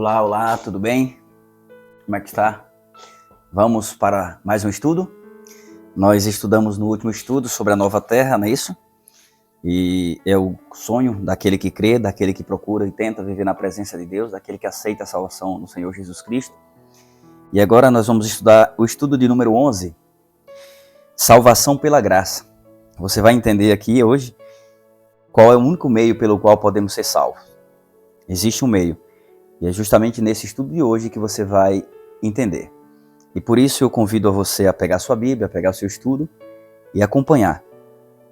Olá, olá, tudo bem? Como é que está? Vamos para mais um estudo? Nós estudamos no último estudo sobre a nova terra, não é isso? E é o sonho daquele que crê, daquele que procura e tenta viver na presença de Deus, daquele que aceita a salvação no Senhor Jesus Cristo. E agora nós vamos estudar o estudo de número 11, Salvação pela Graça. Você vai entender aqui hoje qual é o único meio pelo qual podemos ser salvos. Existe um meio. E é justamente nesse estudo de hoje que você vai entender. E por isso eu convido a você a pegar sua Bíblia, a pegar o seu estudo e acompanhar,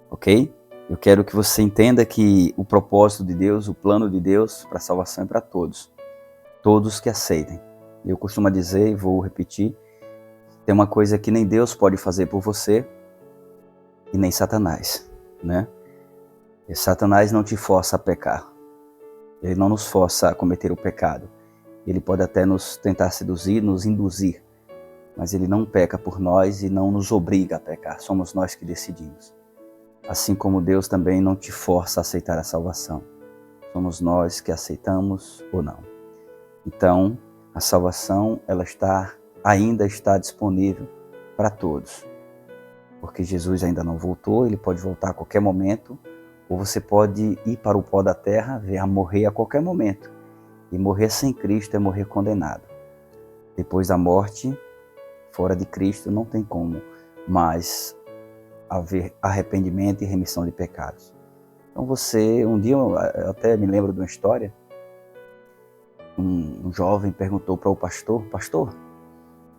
ok? Eu quero que você entenda que o propósito de Deus, o plano de Deus para a salvação é para todos. Todos que aceitem. Eu costumo dizer, e vou repetir, tem uma coisa que nem Deus pode fazer por você e nem Satanás, né? E Satanás não te força a pecar. Ele não nos força a cometer o pecado. Ele pode até nos tentar seduzir, nos induzir, mas ele não peca por nós e não nos obriga a pecar. Somos nós que decidimos. Assim como Deus também não te força a aceitar a salvação. Somos nós que aceitamos ou não. Então, a salvação ela ainda está disponível para todos. Porque Jesus ainda não voltou, ele pode voltar a qualquer momento, ou você pode ir para o pó da terra, vir a morrer a qualquer momento. E morrer sem Cristo é morrer condenado. Depois da morte, fora de Cristo, não tem como mais haver arrependimento e remissão de pecados. Então um dia eu até me lembro de uma história, um jovem perguntou para o pastor,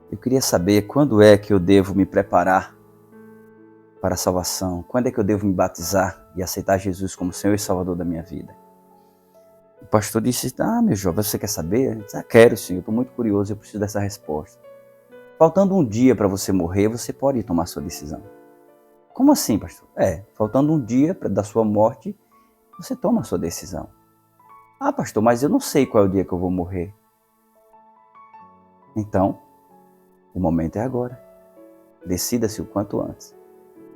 eu queria saber quando é que eu devo me preparar para a salvação, quando é que eu devo me batizar e aceitar Jesus como Senhor e Salvador da minha vida. O pastor disse, meu jovem, você quer saber? Eu disse, quero sim, eu estou muito curioso, eu preciso dessa resposta. Faltando um dia para você morrer, você pode tomar sua decisão. Como assim, pastor? Faltando um dia da sua morte, você toma a sua decisão. Pastor, mas eu não sei qual é o dia que eu vou morrer. Então, o momento é agora. Decida-se o quanto antes.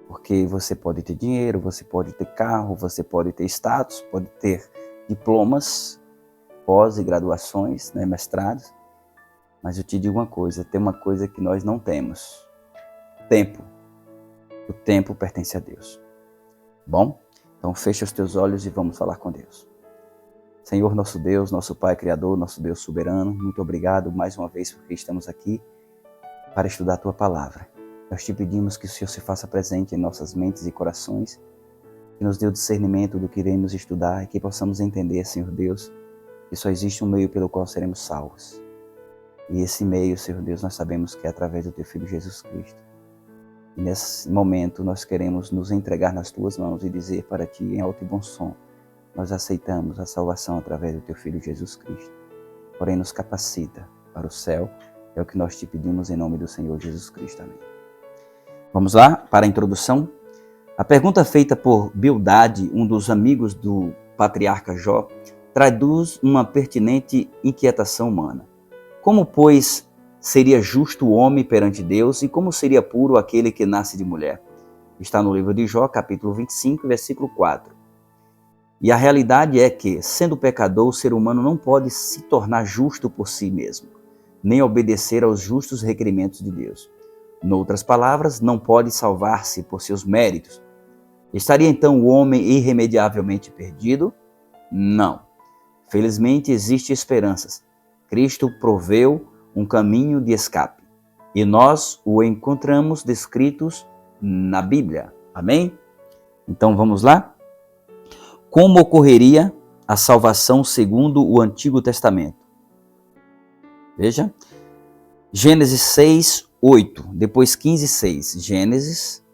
Porque você pode ter dinheiro, você pode ter carro, você pode ter status, pode ter diplomas, pós e graduações, mestrados. Mas eu te digo uma coisa, tem uma coisa que nós não temos. Tempo. O tempo pertence a Deus. Bom? Então fecha os teus olhos e vamos falar com Deus. Senhor, nosso Deus, nosso Pai Criador, nosso Deus soberano, muito obrigado mais uma vez porque estamos aqui para estudar a Tua Palavra. Nós te pedimos que o Senhor se faça presente em nossas mentes e corações, que nos dê o discernimento do que iremos estudar e que possamos entender, Senhor Deus, que só existe um meio pelo qual seremos salvos. E esse meio, Senhor Deus, nós sabemos que é através do Teu Filho Jesus Cristo. E nesse momento nós queremos nos entregar nas Tuas mãos e dizer para Ti em alto e bom som, nós aceitamos a salvação através do Teu Filho Jesus Cristo. Porém, nos capacita para o céu, é o que nós te pedimos em nome do Senhor Jesus Cristo. Amém. Vamos lá para a introdução. A pergunta feita por Bildade, um dos amigos do patriarca Jó, traduz uma pertinente inquietação humana. Como, pois, seria justo o homem perante Deus e como seria puro aquele que nasce de mulher? Está no livro de Jó, capítulo 25, versículo 4. E a realidade é que, sendo pecador, o ser humano não pode se tornar justo por si mesmo, nem obedecer aos justos requerimentos de Deus. Noutras palavras, não pode salvar-se por seus méritos. Estaria então o homem irremediavelmente perdido? Não. Felizmente existe esperanças. Cristo proveu um caminho de escape. E nós o encontramos descritos na Bíblia. Amém? Então vamos lá? Como ocorreria a salvação segundo o Antigo Testamento? Veja. Gênesis 6, 8, depois 15, 6. Gênesis,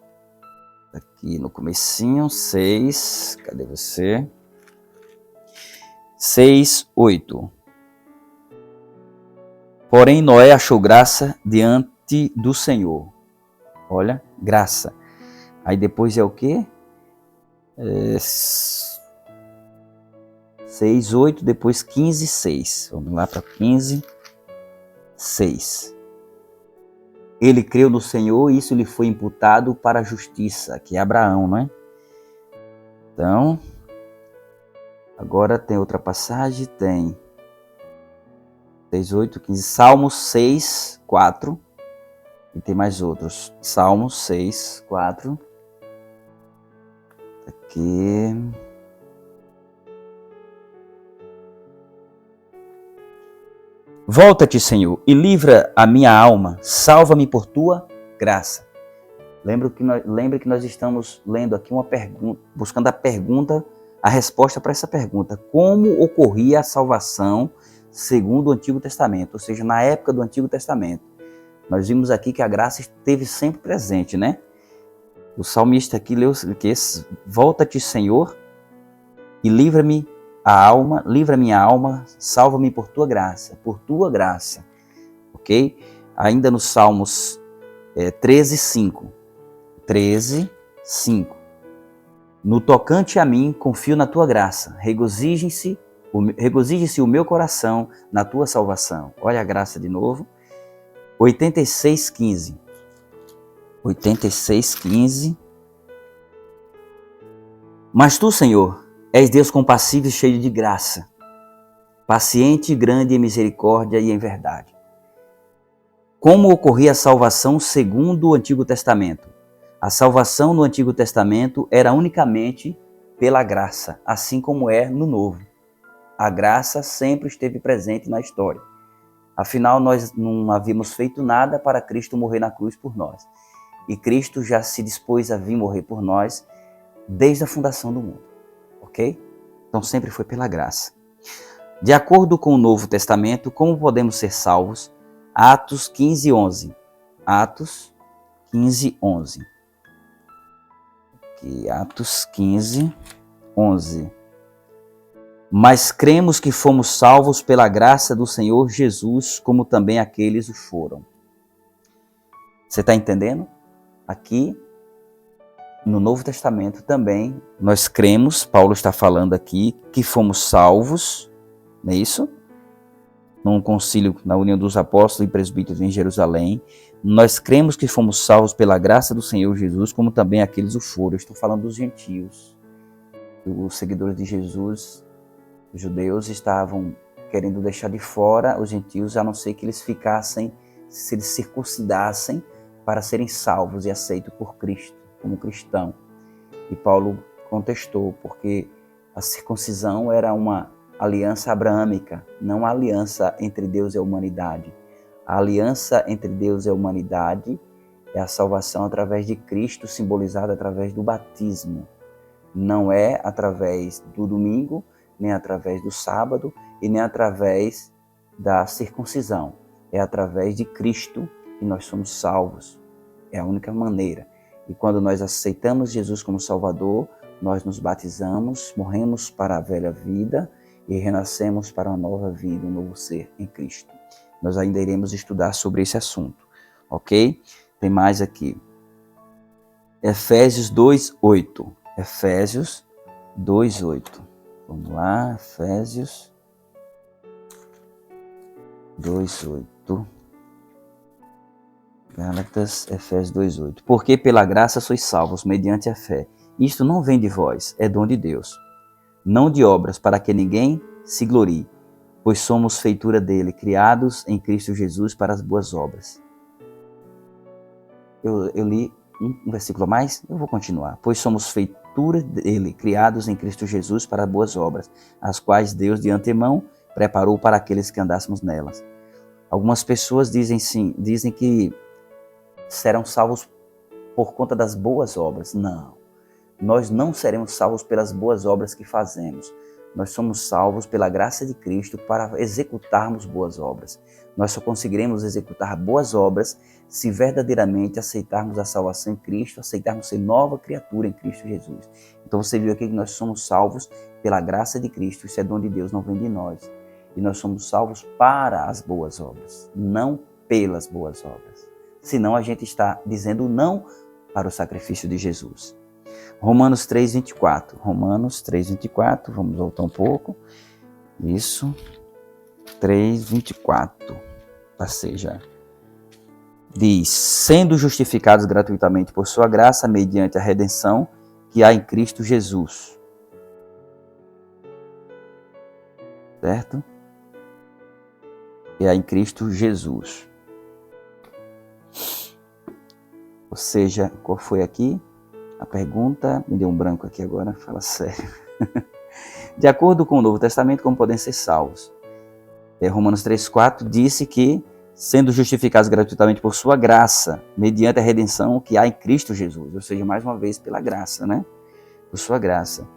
aqui no comecinho, 6, cadê você? 6, 8. Porém, Noé achou graça diante do Senhor. Olha, graça. Aí depois é o quê? 6, 8, depois 15, 6. Vamos lá para 15, 6. Ele creu no Senhor e isso lhe foi imputado para a justiça, que é Abraão, não é? Então, agora tem outra passagem, tem 6, 8, 15. Salmos 6, 4. E tem mais outros. Salmos 6, 4. Aqui. Volta-te, Senhor, e livra a minha alma. Salva-me por tua graça. Lembre que nós estamos lendo aqui uma pergunta, buscando a resposta para essa pergunta. Como ocorria a salvação segundo o Antigo Testamento? Ou seja, na época do Antigo Testamento. Nós vimos aqui que a graça esteve sempre presente, né? O salmista aqui leu que volta-te, Senhor, e livra-me a alma, livra minha alma, salva-me por tua graça, ok? Ainda no Salmos 13, 5. 13, 5. No tocante a mim, confio na tua graça, regozije-se o meu coração na tua salvação. Olha a graça de novo. 86, 15. 86, 15. Mas tu, Senhor, és Deus compassivo e cheio de graça, paciente e grande em misericórdia e em verdade. Como ocorria a salvação segundo o Antigo Testamento? A salvação no Antigo Testamento era unicamente pela graça, assim como é no Novo. A graça sempre esteve presente na história. Afinal, nós não havíamos feito nada para Cristo morrer na cruz por nós. E Cristo já se dispôs a vir morrer por nós desde a fundação do mundo. Ok? Então sempre foi pela graça. De acordo com o Novo Testamento, como podemos ser salvos? Atos 15, 11. Atos 15, 11. Aqui, Atos 15, 11. Mas cremos que fomos salvos pela graça do Senhor Jesus, como também aqueles o foram. Você está entendendo? Aqui, no Novo Testamento também, nós cremos, Paulo está falando aqui, que fomos salvos, não é isso? Num concílio na União dos Apóstolos e Presbíteros em Jerusalém, nós cremos que fomos salvos pela graça do Senhor Jesus, como também aqueles o foram. Eu estou falando dos gentios, os seguidores de Jesus. Os judeus estavam querendo deixar de fora os gentios, a não ser que eles ficassem, se eles circuncidassem para serem salvos e aceitos por Cristo, como cristão. E Paulo contestou, porque a circuncisão era uma aliança abraâmica, não a aliança entre Deus e a humanidade. A aliança entre Deus e a humanidade é a salvação através de Cristo, simbolizada através do batismo. Não é através do domingo, nem através do sábado e nem através da circuncisão. É através de Cristo que nós somos salvos. É a única maneira. E quando nós aceitamos Jesus como Salvador, nós nos batizamos, morremos para a velha vida e renascemos para uma nova vida, um novo ser em Cristo. Nós ainda iremos estudar sobre esse assunto, ok? Tem mais aqui. Efésios 2:8. Efésios 2:8. Vamos lá, Efésios 2:8. Gálatas, Efésios 2:8. Porque pela graça sois salvos, mediante a fé. Isto não vem de vós, é dom de Deus. Não de obras, para que ninguém se glorie, pois somos feitura dele, criados em Cristo Jesus para as boas obras. Eu li um versículo a mais, eu vou continuar. Pois somos feitura dele, criados em Cristo Jesus para boas obras, as quais Deus de antemão preparou para aqueles que andássemos nelas. Algumas pessoas dizem que serão salvos por conta das boas obras. Não. Nós não seremos salvos pelas boas obras que fazemos. Nós somos salvos pela graça de Cristo para executarmos boas obras. Nós só conseguiremos executar boas obras se verdadeiramente aceitarmos a salvação em Cristo, aceitarmos ser nova criatura em Cristo Jesus. Então você viu aqui que nós somos salvos pela graça de Cristo. Isso é dom de Deus, não vem de nós. E nós somos salvos para as boas obras, não pelas boas obras. Senão a gente está dizendo não para o sacrifício de Jesus. Romanos 3:24. Romanos 3:24. Vamos voltar um pouco. Isso. 3:24. Passei já. Diz: sendo justificados gratuitamente por sua graça, mediante a redenção que há em Cristo Jesus. Certo? é em Cristo Jesus. Ou seja, qual foi aqui? A pergunta, me deu um branco aqui agora, fala sério. De acordo com o Novo Testamento, como podem ser salvos? Romanos 3,4 disse que, sendo justificados gratuitamente por sua graça, mediante a redenção que há em Cristo Jesus. Ou seja, mais uma vez, pela graça, né? Por sua graça.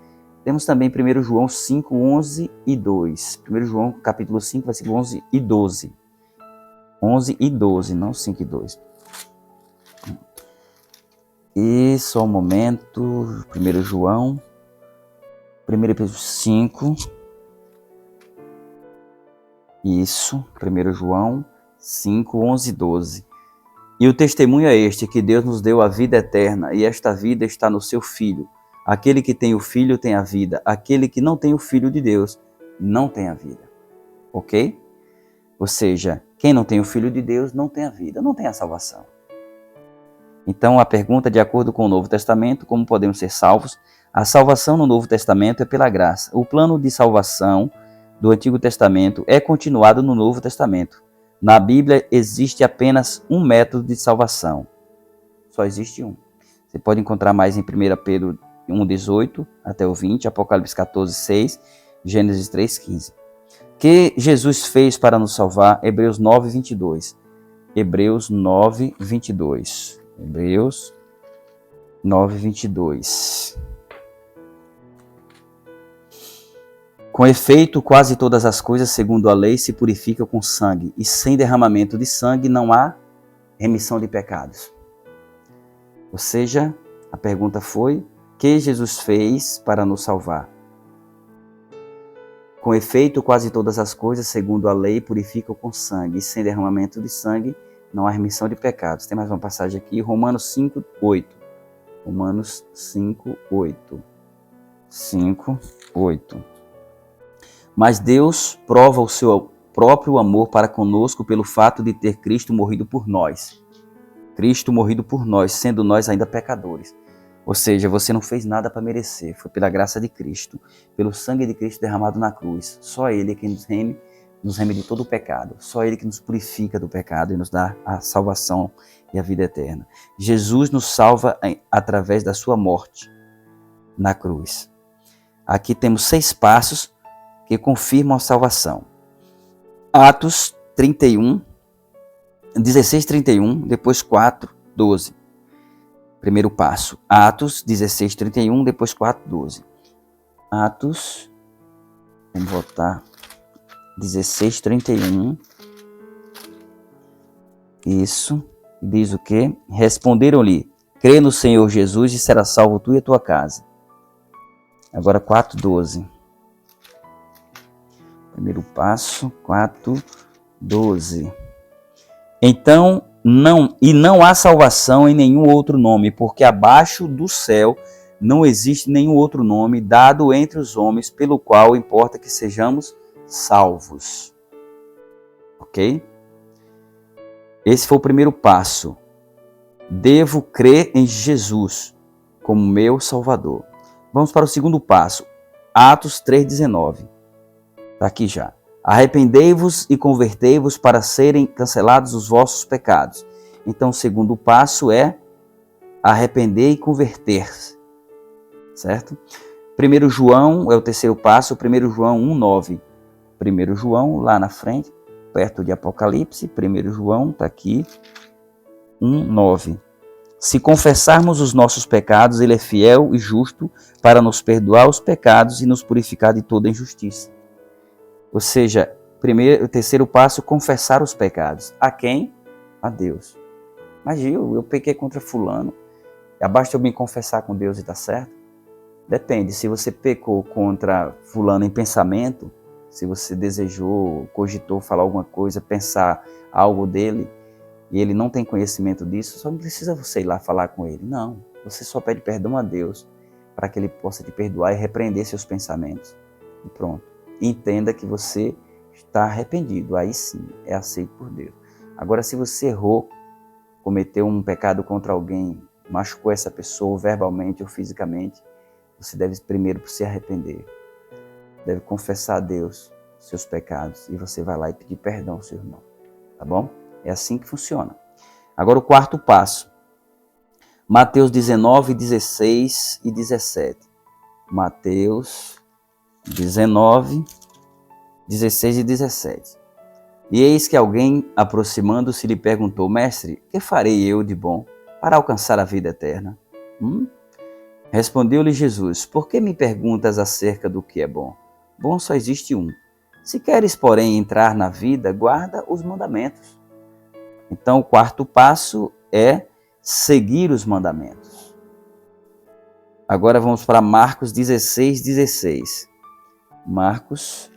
Temos também 1 João 5, 11 e 2. 1 João, capítulo 5, versículo 11 e 12. 11 e 12, não 5 e 2. E só um momento. 1 João. 1 5. Isso. 1 João 5, 11 e 12. E o testemunho é este, que Deus nos deu a vida eterna, e esta vida está no seu Filho. Aquele que tem o Filho tem a vida. Aquele que não tem o Filho de Deus não tem a vida. Ok? Ou seja, quem não tem o Filho de Deus não tem a vida, não tem a salvação. Então, a pergunta, de acordo com o Novo Testamento, como podemos ser salvos? A salvação no Novo Testamento é pela graça. O plano de salvação do Antigo Testamento é continuado no Novo Testamento. Na Bíblia existe apenas um método de salvação. Só existe um. Você pode encontrar mais em 1 Pedro 1,18 até o 20, Apocalipse 14, 6, Gênesis 3, 15. Que Jesus fez para nos salvar? Hebreus 9, 22. Hebreus 9, 22. Hebreus 9, 22. Com efeito, quase todas as coisas, segundo a lei, se purificam com sangue, e sem derramamento de sangue não há remissão de pecados. Ou seja, a pergunta foi: o que Jesus fez para nos salvar? Com efeito, quase todas as coisas, segundo a lei, purificam com sangue, e sem derramamento de sangue não há remissão de pecados. Tem mais uma passagem aqui, Romanos 5, 8. Romanos 5, 8. 5, 8. Mas Deus prova o seu próprio amor para conosco pelo fato de ter Cristo morrido por nós. Cristo morrido por nós, sendo nós ainda pecadores. Ou seja, você não fez nada para merecer, foi pela graça de Cristo, pelo sangue de Cristo derramado na cruz. Só Ele que nos reme de todo o pecado. Só Ele que nos purifica do pecado e nos dá a salvação e a vida eterna. Jesus nos salva através da sua morte na cruz. Aqui temos 6 passos que confirmam a salvação. Atos 31, 16, 31, depois 4, 12. Primeiro passo, Atos 16, 31, depois 4, 12. Atos, vamos voltar, 16, 31. Isso, diz o quê? Responderam-lhe: crê no Senhor Jesus e será salvo tu e a tua casa. Agora 4, 12. Primeiro passo, 4, 12. Então, não há salvação em nenhum outro nome, porque abaixo do céu não existe nenhum outro nome dado entre os homens pelo qual importa que sejamos salvos. Ok? Esse foi o primeiro passo. Devo crer em Jesus como meu Salvador. Vamos para o segundo passo. Atos 3,19. Está aqui já. Arrependei-vos e convertei-vos para serem cancelados os vossos pecados. Então, o segundo passo é arrepender e converter-se. Certo? 1 João é o terceiro passo, 1 João 1,9. 1 João, lá na frente, perto de Apocalipse, 1 João, está aqui, 1,9. Se confessarmos os nossos pecados, Ele é fiel e justo para nos perdoar os pecados e nos purificar de toda injustiça. Ou seja, o terceiro passo, confessar os pecados. A quem? A Deus. Mas eu pequei contra fulano. Basta eu me confessar com Deus e está certo? Depende. Se você pecou contra fulano em pensamento, se você desejou, cogitou falar alguma coisa, pensar algo dele, e ele não tem conhecimento disso, só não precisa você ir lá falar com ele. Não. Você só pede perdão a Deus para que ele possa te perdoar e repreender seus pensamentos. E pronto. Entenda que você está arrependido, aí sim, é aceito por Deus. Agora, se você errou, cometeu um pecado contra alguém, machucou essa pessoa verbalmente ou fisicamente, você deve primeiro se arrepender. Deve confessar a Deus seus pecados e você vai lá e pedir perdão ao seu irmão, tá bom? É assim que funciona. Agora o quarto passo, Mateus 19, 16 e 17. Mateus 19, 16 e 17. E eis que alguém, aproximando-se, lhe perguntou: Mestre, que farei eu de bom para alcançar a vida eterna? Respondeu-lhe Jesus: Por que me perguntas acerca do que é bom? Bom só existe um. Se queres, porém, entrar na vida, guarda os mandamentos. Então, o quarto passo é seguir os mandamentos. Agora vamos para Marcos 16, 16. Marcos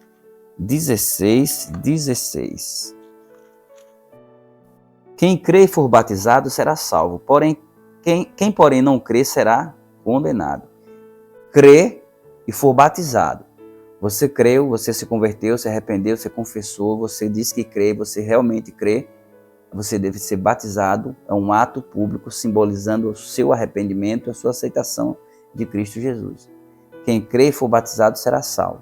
16, 16. Quem crê e for batizado será salvo, porém, quem porém não crê será condenado. Crê e for batizado. Você creu, você se converteu, se arrependeu, você confessou, você disse que crê, você realmente crê, você deve ser batizado. É um ato público simbolizando o seu arrependimento, a sua aceitação de Cristo Jesus. Quem crê e for batizado será salvo.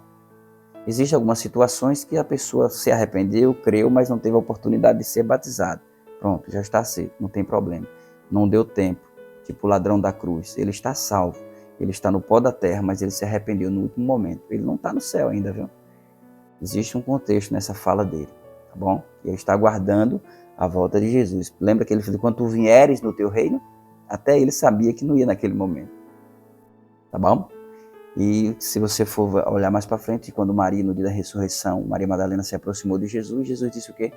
Existem algumas situações que a pessoa se arrependeu, creu, mas não teve a oportunidade de ser batizado. Pronto, já está aceito, não tem problema. Não deu tempo, tipo o ladrão da cruz. Ele está salvo, ele está no pó da terra, mas ele se arrependeu no último momento. Ele não está no céu ainda, viu? Existe um contexto nessa fala dele, tá bom? Ele está aguardando a volta de Jesus. Lembra que ele falou, quando tu vieres no teu reino? Até ele sabia que não ia naquele momento, tá bom? E se você for olhar mais para frente, quando Maria, no dia da ressurreição, Maria Madalena se aproximou de Jesus, Jesus disse o quê?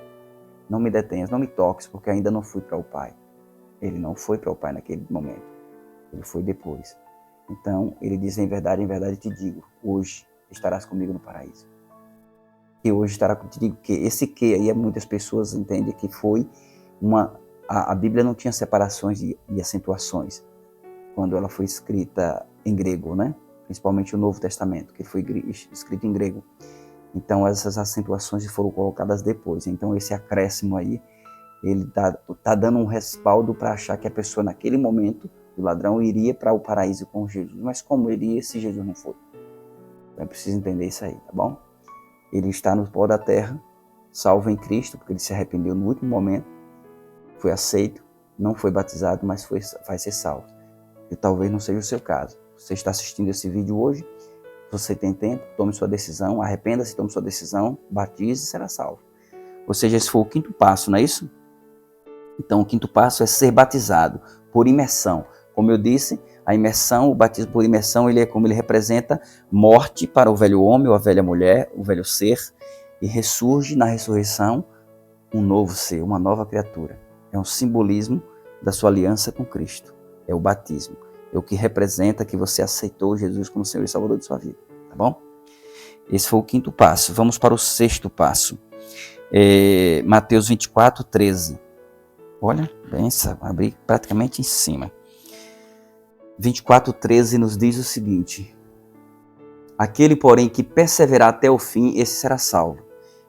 Não me detenhas, não me toques, porque ainda não fui para o Pai. Ele não foi para o Pai naquele momento. Ele foi depois. Então, ele diz, em verdade te digo, hoje estarás comigo no paraíso. E hoje estará contigo, que esse que aí muitas pessoas entendem que foi a Bíblia não tinha separações e acentuações quando ela foi escrita em grego, né? Principalmente o Novo Testamento, que foi escrito em grego. Então, essas acentuações foram colocadas depois. Então, esse acréscimo aí, ele tá dando um respaldo para achar que a pessoa, naquele momento, o ladrão iria para o paraíso com Jesus. Mas como iria se Jesus não for? Então, é preciso entender isso aí, tá bom? Ele está no pó da terra, salvo em Cristo, porque ele se arrependeu no último momento, foi aceito, não foi batizado, mas vai ser salvo. E talvez não seja o seu caso. Você está assistindo esse vídeo hoje, você tem tempo, tome sua decisão, arrependa-se, tome sua decisão, batize e será salvo. Ou seja, esse foi o quinto passo, não é isso? Então, o quinto passo é ser batizado por imersão. Como eu disse, a imersão, o batismo por imersão, ele é como ele representa morte para o velho homem ou a velha mulher, o velho ser, e ressurge na ressurreição um novo ser, uma nova criatura. É um simbolismo da sua aliança com Cristo. É o batismo. É o que representa que você aceitou Jesus como Senhor e Salvador de sua vida, tá bom? Esse foi o quinto passo. Vamos para o sexto passo. Mateus 24, 13. Olha, benção, abri praticamente em cima. 24, 13 nos diz o seguinte: aquele, porém, que perseverar até o fim, esse será salvo.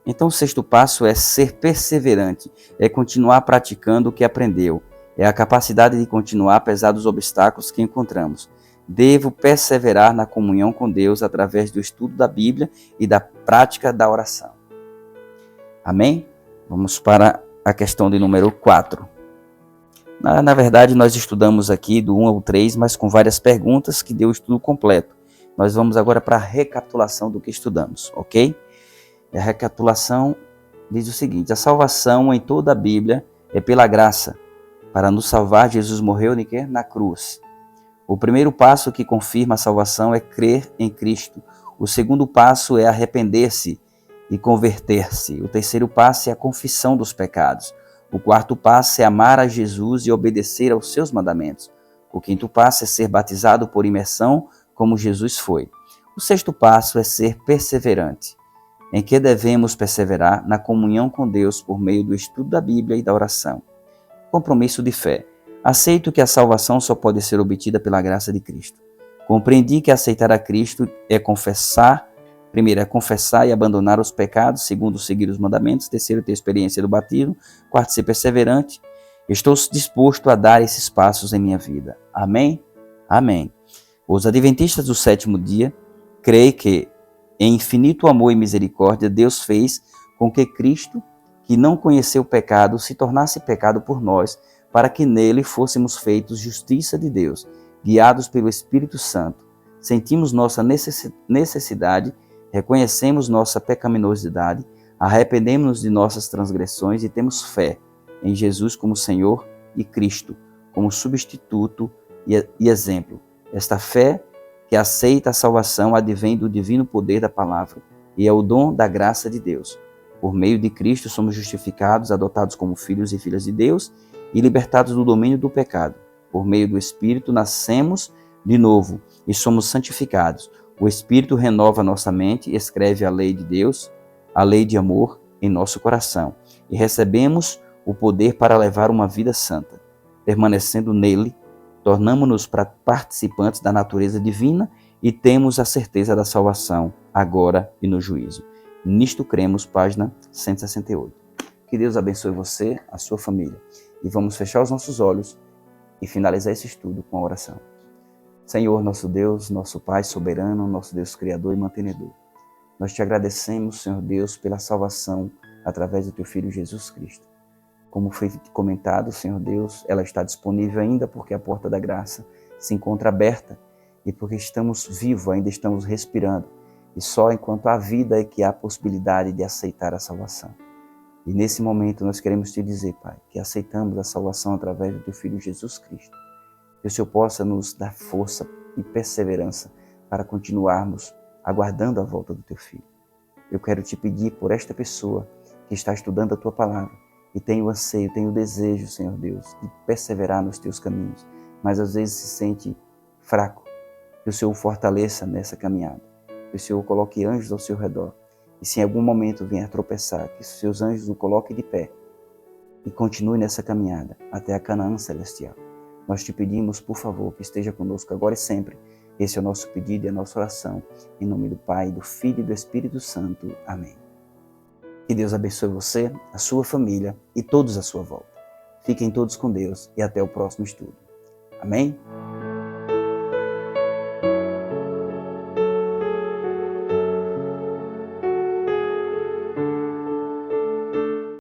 Então, o sexto passo é ser perseverante, é continuar praticando o que aprendeu. É a capacidade de continuar apesar dos obstáculos que encontramos. Devo perseverar na comunhão com Deus através do estudo da Bíblia e da prática da oração. Amém? Vamos para a questão de número 4. Na verdade, nós estudamos aqui do 1 ao 3, mas com várias perguntas que deu o estudo completo. Nós vamos agora para a recapitulação do que estudamos, ok? E a recapitulação diz o seguinte: a salvação em toda a Bíblia é pela graça. Para nos salvar, Jesus morreu na cruz. O primeiro passo que confirma a salvação é crer em Cristo. O segundo passo é arrepender-se e converter-se. O terceiro passo é a confissão dos pecados. O quarto passo é amar a Jesus e obedecer aos seus mandamentos. O quinto passo é ser batizado por imersão, como Jesus foi. O sexto passo é ser perseverante. Em que devemos perseverar? Na comunhão com Deus por meio do estudo da Bíblia e da oração. Compromisso de fé. Aceito que a salvação só pode ser obtida pela graça de Cristo. Compreendi que aceitar a Cristo é confessar, primeiro é confessar e abandonar os pecados, segundo seguir os mandamentos, terceiro ter experiência do batismo, quarto ser perseverante. Estou disposto a dar esses passos em minha vida. Amém? Amém. Os adventistas do sétimo dia creem que Em infinito amor e misericórdia, Deus fez com que Cristo, que não conheceu o pecado, se tornasse pecado por nós, para que nele fôssemos feitos justiça de Deus, guiados pelo Espírito Santo. Sentimos nossa necessidade, reconhecemos nossa pecaminosidade, arrependemos-nos de nossas transgressões e temos fé em Jesus como Senhor e Cristo como substituto e exemplo. Esta fé que aceita a salvação advém do divino poder da palavra e é o dom da graça de Deus. Por meio de Cristo somos justificados, adotados como filhos e filhas de Deus e libertados do domínio do pecado. Por meio do Espírito nascemos de novo e somos santificados. O Espírito renova nossa mente e escreve a lei de Deus, a lei de amor em nosso coração. E recebemos o poder para levar uma vida santa. Permanecendo nele, tornamo-nos participantes da natureza divina e temos a certeza da salvação, agora e no juízo. Nisto cremos, página 168. Que Deus abençoe você, a sua família. E vamos fechar os nossos olhos e finalizar esse estudo com a oração. Senhor, nosso Deus, nosso Pai soberano, nosso Deus criador e mantenedor. Nós te agradecemos, Senhor Deus, pela salvação através do teu Filho Jesus Cristo. Como foi comentado, Senhor Deus, ela está disponível ainda porque a porta da graça se encontra aberta e porque estamos vivos, ainda estamos respirando. E só enquanto há vida é que há possibilidade de aceitar a salvação. E nesse momento nós queremos te dizer, Pai, que aceitamos a salvação através do teu Filho Jesus Cristo. Que o Senhor possa nos dar força e perseverança para continuarmos aguardando a volta do teu Filho. Eu quero te pedir por esta pessoa que está estudando a tua palavra e tem o anseio, tem o desejo, Senhor Deus, de perseverar nos teus caminhos, mas às vezes se sente fraco. Que o Senhor o fortaleça nessa caminhada. Que o Senhor coloque anjos ao seu redor. E se em algum momento vier tropeçar, que os seus anjos o coloquem de pé e continue nessa caminhada até a Canaã celestial. Nós te pedimos, por favor, que esteja conosco agora e sempre. Esse é o nosso pedido e a nossa oração. Em nome do Pai, do Filho e do Espírito Santo. Amém. Que Deus abençoe você, a sua família e todos à sua volta. Fiquem todos com Deus e até o próximo estudo. Amém?